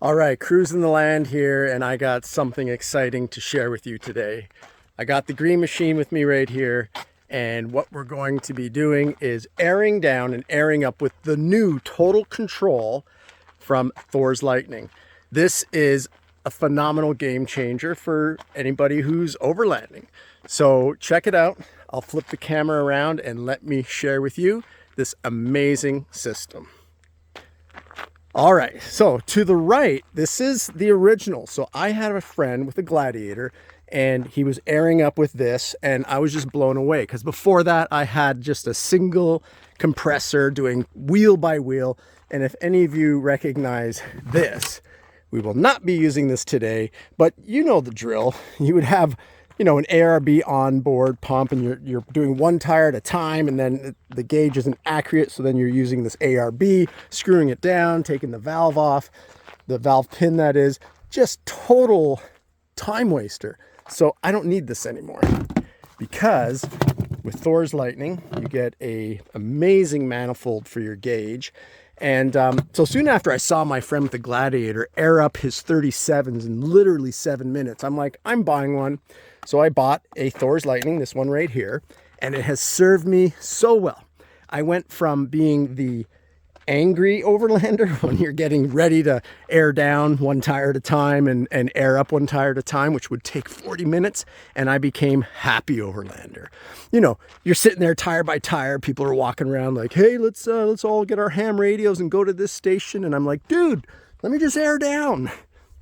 All right, cruising the land here, and I got something exciting to share with you today. I got the green machine with me right here, and what we're going to be doing is airing down and airing up with the new Total Control from Thors Lightning. This is a phenomenal game changer for anybody who's overlanding. So check it out. I'll flip the camera around and let me share with you this amazing system. All right, so to the right, this is the original. So I had a friend with a Gladiator and he was airing up with this and I was just blown away because before that I had just a single compressor doing wheel by wheel. And if any of you recognize this, we will not be using this today, but you know the drill. You would have an ARB onboard pump and you're doing one tire at a time, and then the gauge isn't accurate. So then you're using this ARB, screwing it down, taking the valve off, the valve pin that is, just total time waster. So I don't need this anymore because with Thors Lightning, you get a amazing manifold for your gauge. And so soon after I saw my friend with the Gladiator air up his 37s in literally 7 minutes, I'm like, I'm buying one. So I bought a Thors Lightning, this one right here, and it has served me so well. I went from being the angry overlander when you're getting ready to air down one tire at a time and air up one tire at a time, which would take 40 minutes, and I became happy overlander. You're sitting there tire by tire, people are walking around like, hey, let's all get our ham radios and go to this station, and I'm like, dude, let me just air down.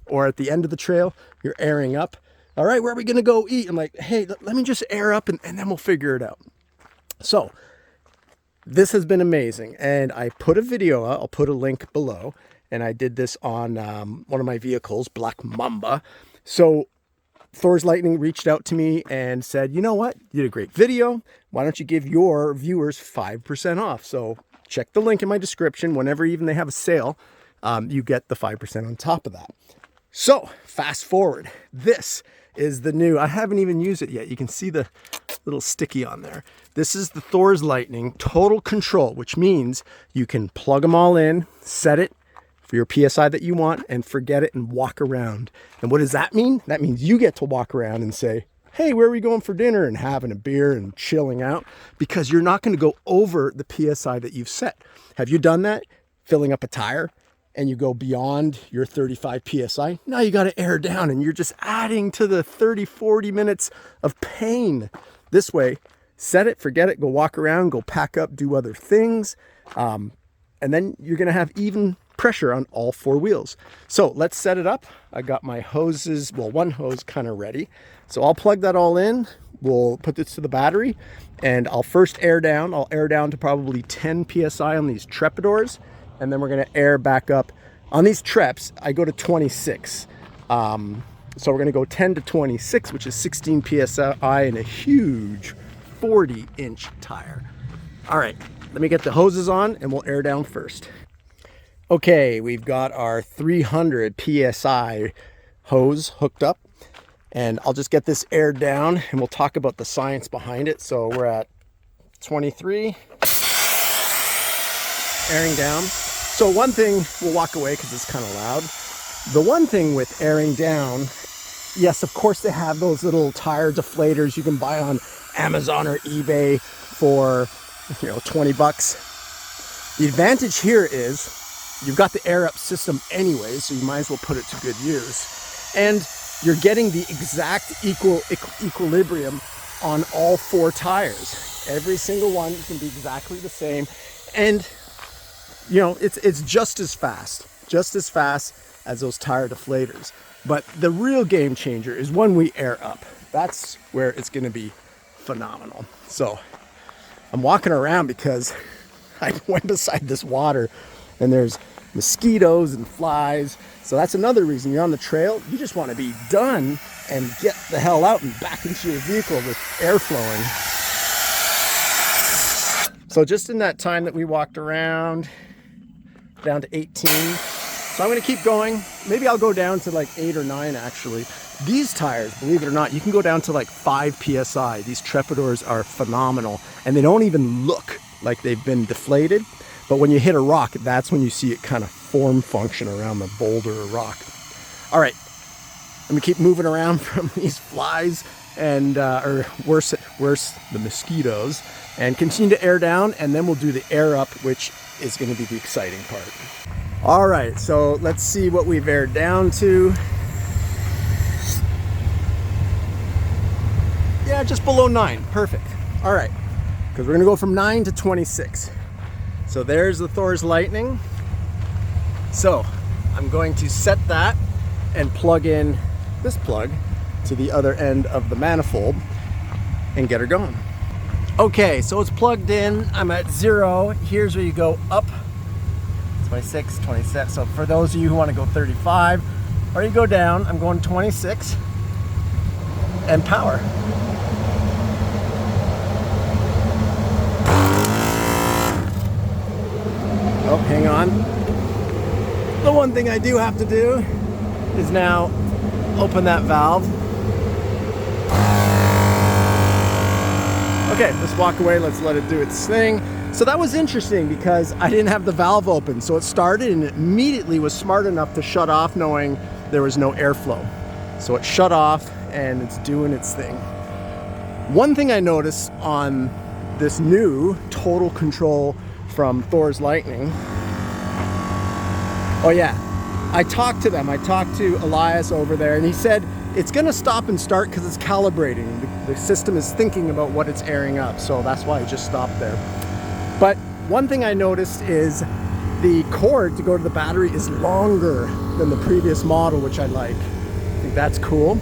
Or at the end of the trail, you're airing up. All right, where are we gonna go eat? I'm like, hey, let me just air up and then we'll figure it out. So this has been amazing. And I put a video out, I'll put a link below. And I did this on one of my vehicles, Black Mamba. So Thors Lightning reached out to me and said, you know what? You did a great video. Why don't you give your viewers 5% off? So check the link in my description. Whenever even they have a sale, you get the 5% on top of that. So fast forward, this is the new, I haven't even used it yet. You can see the little sticky on there. This is the Thors Lightning Total Control, which means you can plug them all in, set it for your PSI that you want, and forget it and walk around. And what does that mean? That means you get to walk around and say, hey, where are we going for dinner? And having a beer and chilling out, because you're not going to go over the PSI that you've set. Have you done that? Filling up a tire? And you go beyond your 35 PSI, now you got to air down and you're just adding to the 30, 40 minutes of pain. This way, set it, forget it, go walk around, go pack up, do other things. And then you're going to have even pressure on all four wheels. So let's set it up. I got my hoses, well, one hose kind of ready. So I'll plug that all in. We'll put this to the battery and I'll first air down. I'll air down to probably 10 PSI on these trepidors. And then we're going to air back up. On these treps, I go to 26. So we're going to go 10 to 26, which is 16 PSI and a huge 40-inch tire. All right, let me get the hoses on and we'll air down first. Okay, we've got our 300 PSI hose hooked up. And I'll just get this aired down and we'll talk about the science behind it. So we're at 23. Airing down. So one thing, we'll walk away because it's kind of loud. The one thing with airing down, yes, of course they have those little tire deflators you can buy on Amazon or eBay for, 20 bucks. The advantage here is you've got the air up system anyway, so you might as well put it to good use. And you're getting the exact equilibrium on all four tires. Every single one can be exactly the same. And it's just as fast as those tire deflators. But the real game changer is when we air up. That's where it's going to be phenomenal. So I'm walking around because I went beside this water and there's mosquitoes and flies. So that's another reason you're on the trail. You just want to be done and get the hell out and back into your vehicle with air flowing. So just in that time that we walked around, down to 18. So I'm going to keep going. Maybe I'll go down to like 8 or 9 actually. These tires, believe it or not, you can go down to like 5 PSI. These trepidors are phenomenal and they don't even look like they've been deflated. But when you hit a rock, that's when you see it kind of form function around the boulder or rock. All right, let me keep moving around from these flies and, or worse, the mosquitoes, and continue to air down, and then we'll do the air up, which is going to be the exciting part. All right, so let's see what we've aired down to. Yeah, just below 9, perfect. All right, because we're gonna go from 9 to 26. So there's the Thors Lightning. So I'm going to set that and plug in this plug to the other end of the manifold and get her going. Okay, so it's plugged in. I'm at 0. Here's where you go up. 26, 27. So for those of you who want to go 35, or you go down, I'm going 26 and power. Oh, hang on. The one thing I do have to do is now open that valve. Okay, let's walk away. Let's let it do its thing. So that was interesting because I didn't have the valve open. So it started and it immediately was smart enough to shut off knowing there was no airflow. So it shut off and it's doing its thing. One thing I noticed on this new Total Control from Thors Lightning. Oh yeah, I talked to them. I talked to Elias over there and he said it's gonna stop and start because it's calibrating. The system is thinking about what it's airing up, so that's why I just stopped there. But one thing I noticed is the cord to go to the battery is longer than the previous model, which I like. I think that's cool.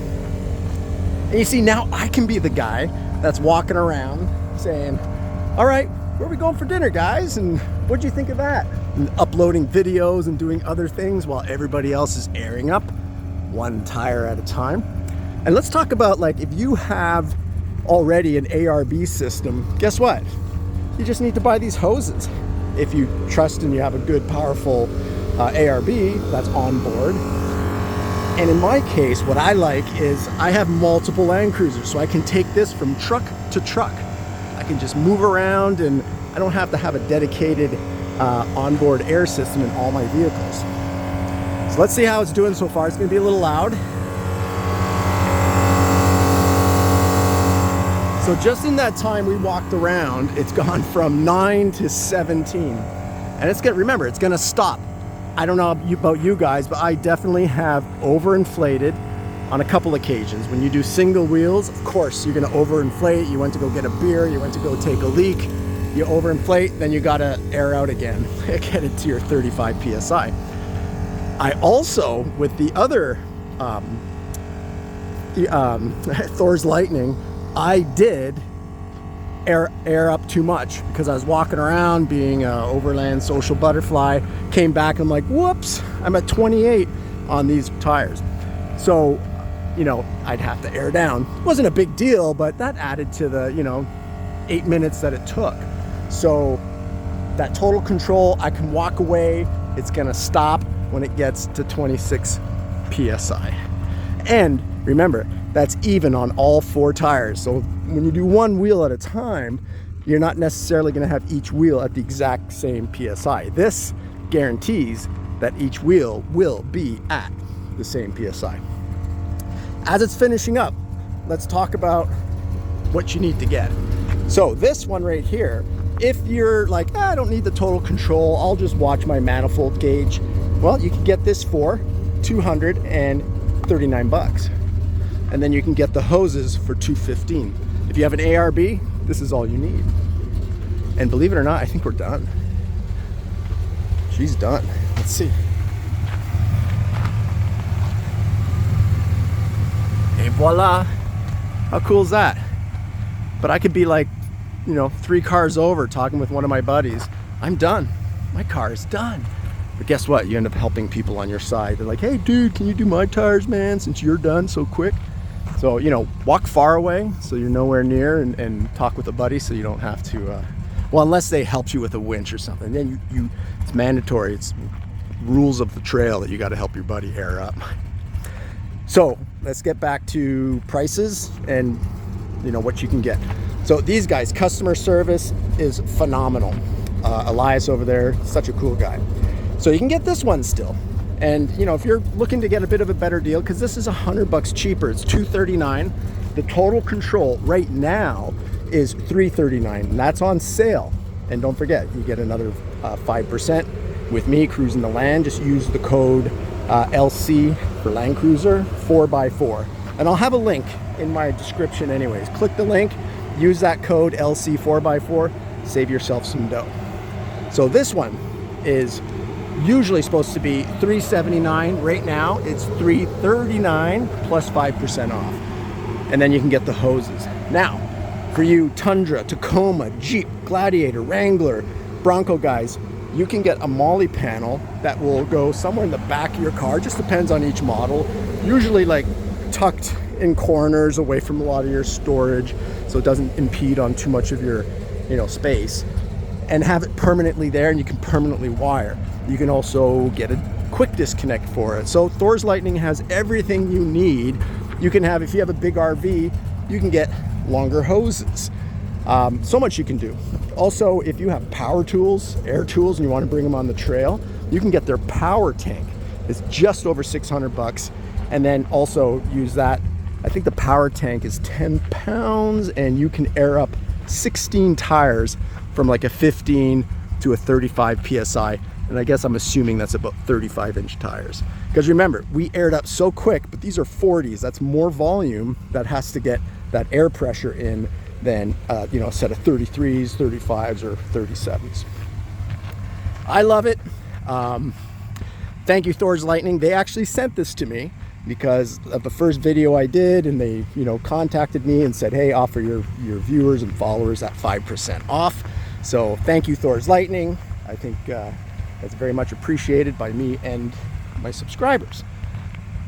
And you see, now I can be the guy that's walking around saying, all right, where are we going for dinner, guys? And what'd you think of that? And uploading videos and doing other things while everybody else is airing up one tire at a time. And let's talk about, like, if you have already an ARB system, guess what? You just need to buy these hoses. If you trust and you have a good, powerful ARB that's on board. And in my case, what I like is I have multiple Land Cruisers, so I can take this from truck to truck. I can just move around and I don't have to have a dedicated onboard air system in all my vehicles. So let's see how it's doing so far. It's gonna be a little loud. So just in that time we walked around, it's gone from 9 to 17. And it's gonna, remember, it's gonna stop. I don't know about you guys, but I definitely have overinflated on a couple occasions. When you do single wheels, of course, you're gonna overinflate. You went to go get a beer, you went to go take a leak, you overinflate, then you gotta air out again, get it to your 35 PSI. I also, with the other Thors Lightning, I did air up too much because I was walking around being an overland social butterfly, came back and I'm like, whoops, I'm at 28 on these tires. So, you know, I'd have to air down. It wasn't a big deal, but that added to the, 8 minutes that it took. So that Total Control, I can walk away. It's gonna stop when it gets to 26 PSI. And remember, that's even on all 4 tires. So when you do one wheel at a time, you're not necessarily gonna have each wheel at the exact same PSI. This guarantees that each wheel will be at the same PSI. As it's finishing up, let's talk about what you need to get. So this one right here, if you're like, I don't need the Total Control, I'll just watch my manifold gauge. Well, you can get this for $239. And then you can get the hoses for $215. If you have an ARB, this is all you need. And believe it or not, I think we're done. She's done. Let's see. Et voila. How cool is that? But I could be like, 3 cars over talking with one of my buddies. I'm done. My car is done. But guess what? You end up helping people on your side. They're like, hey dude, can you do my tires, man, since you're done so quick? So, walk far away so you're nowhere near and talk with a buddy so you don't have to, well, unless they help you with a winch or something. Then it's mandatory. It's rules of the trail that you got to help your buddy air up. So let's get back to prices and, what you can get. So these guys, customer service is phenomenal. Elias over there, such a cool guy. So you can get this one still. And you know, if you're looking to get a bit of a better deal, because this is $100 cheaper, it's $239. The Total Control right now is $339, and that's on sale. And don't forget, you get another 5% with me, Cruising the Land. Just use the code LC for Land Cruiser 4x4. And I'll have a link in my description anyways. Click the link, use that code LC 4x4, save yourself some dough. So this one is usually supposed to be $379. Right now it's $339 plus 5% off. And then you can get the hoses. Now, for you Tundra, Tacoma, Jeep, Gladiator, Wrangler, Bronco guys, you can get a Molly panel that will go somewhere in the back of your car. Just depends on each model. Usually like tucked in corners away from a lot of your storage, so it doesn't impede on too much of your, you know, space. And have it permanently there, and you can permanently wire. You can also get a quick disconnect for it. So Thors Lightning has everything you need. You can have, if you have a big RV, you can get longer hoses. So much you can do. Also, if you have power tools, air tools, and you want to bring them on the trail, you can get their power tank. It's just over $600. And then also use that. I think the power tank is 10 pounds, and you can air up 16 tires from like a 15 to a 35 PSI. And I guess I'm assuming that's about 35-inch tires. Because remember, we aired up so quick, but these are 40s. That's more volume that has to get that air pressure in than you know, a set of 33s, 35s, or 37s. I love it. Thank you, Thors Lightning. They actually sent this to me because of the first video I did, and they, you know, contacted me and said, hey, offer your viewers and followers that 5% off. So thank you, Thors Lightning. I think that's very much appreciated by me and my subscribers.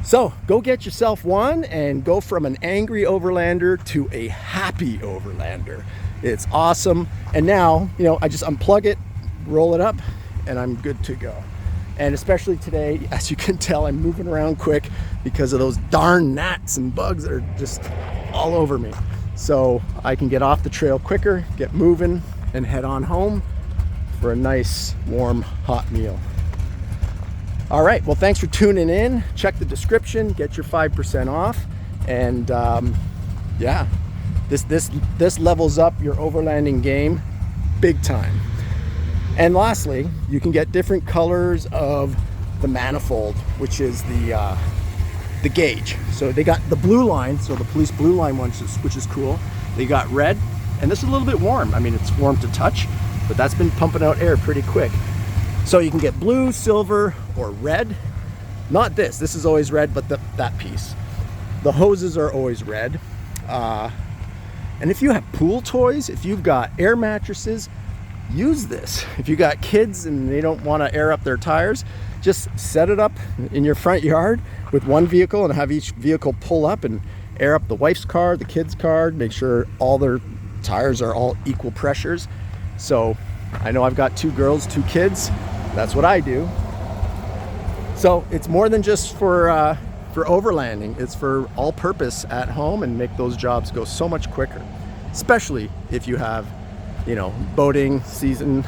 So go get yourself one and go from an angry overlander to a happy overlander. It's awesome. And now, you know, I just unplug it, roll it up, and I'm good to go. And especially today, as you can tell, I'm moving around quick because of those darn gnats and bugs that are just all over me. So I can get off the trail quicker, get moving, and head on home for a nice, warm, hot meal. All right, well, thanks for tuning in. Check the description, get your 5% off. And yeah, this levels up your overlanding game big time. And lastly, you can get different colors of the manifold, which is the gauge. So they got the blue line, so the police blue line one, which is cool. They got red, and this is a little bit warm. I mean, it's warm to touch, but that's been pumping out air pretty quick. So you can get blue, silver, or red. Not this is always red, but that piece. The hoses are always red. And if you have pool toys, if you've got air mattresses, use this. If you got kids and they don't want to air up their tires, just set it up in your front yard with one vehicle and have each vehicle pull up and air up the wife's car, the kid's car, make sure all their tires are all equal pressures. So I know I've got 2 girls, 2 kids. That's what I do. So it's more than just for overlanding. It's for all purpose at home and make those jobs go so much quicker, especially if you have, you know, boating season,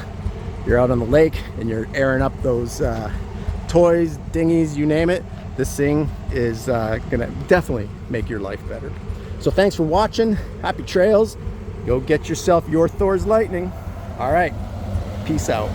you're out on the lake and you're airing up those toys, dinghies, you name it. This thing is gonna definitely make your life better. So thanks for watching. Happy trails. Go get yourself your Thors Lightning. All right, peace out.